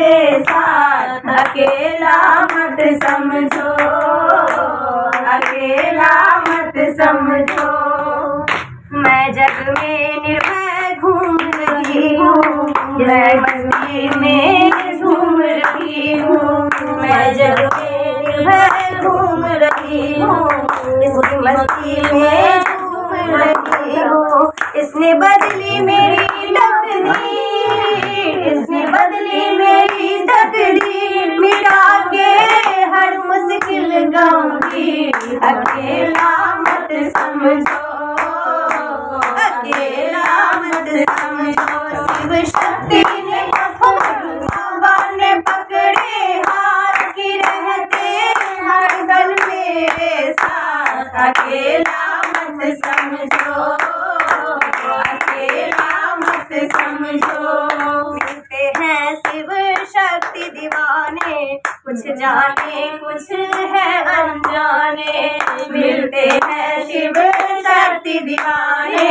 साथ अकेला मत समझो, अकेला मत समझो। मैं जग में निर्भय घूम रही हूँ, मैं मस्ती में झूम रही हूँ, मैं जग में निर्भय घूम रही हूँ, इसकी मस्ती में झूम रही हूँ। इसने बदली मेरी तकदीर, इसने बदली मेरी तकदीर, मिटा के हर मुश्किल गंभीर। अकेला मत समझो, अकेला मत समझो। शिव शक्ति ने बाबा ने पकड़े हाथ की रहते हर पल मेरे साथ। अकेला मत समझो, अकेला मत समझो। मिलते हैं शिव शक्ति दीवाने, कुछ जाने कुछ है अनजाने। मिलते हैं शिव शक्ति दीवाने,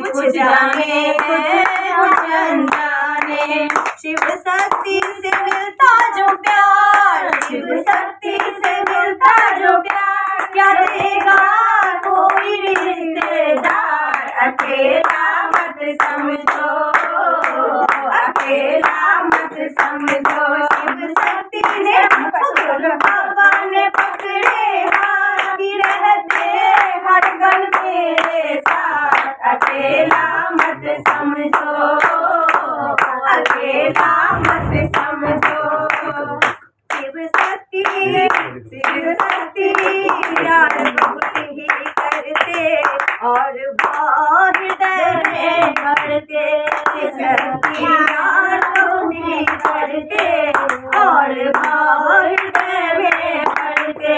कुछ जाने कुछ अनजाने। शिव शक्ति से मिलता जो प्यार, शिव शक्ति से मिलता जो प्यार, क्या देगा कोई रिश्तेदार। अकेला मत समझो, अकेला मत समझो। शिव शक्ति ने बाबा ने पकड़े हाथ की रहते हर पल मेरे साथ। अकेला मत समझो, अकेला मत समझो। शिव शक्ति, शिव शक्ति यार बहुत ही करते और हृदय में भरते। शक्ति यार बहुत ही करते और हृदय में भरते।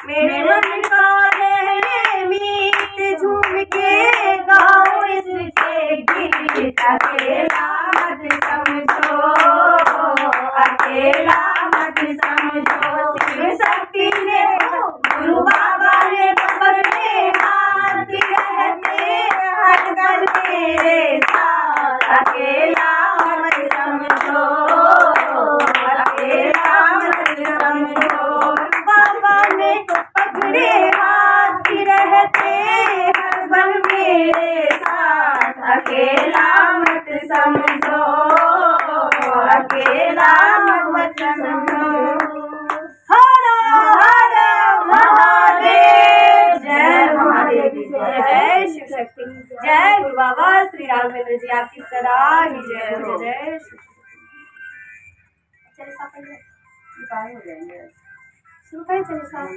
मेरे मन का लहरे मीत झूम के गाओ इसके गीत। अकेला मत समझो, अकेला मत समझो। शिव शक्ति ने गुरु बाबा ने पकड़े हाथ रहते हर पल मेरे साथ। अकेला मत समझो, अकेला मत समझो। बाबा ने पकड़े हाथ रहते हर पल मेरे साथ। अकेला मत समझो, अकेला मत समझो। हर हर महादेव। जय महादेव, जय शिव शक्ति, जय गुरु बाबा श्री राघवेंद्र जी, आपकी सदा ही जय हो। जय शिव शक्ति। शुरू करें, चलिए साहब।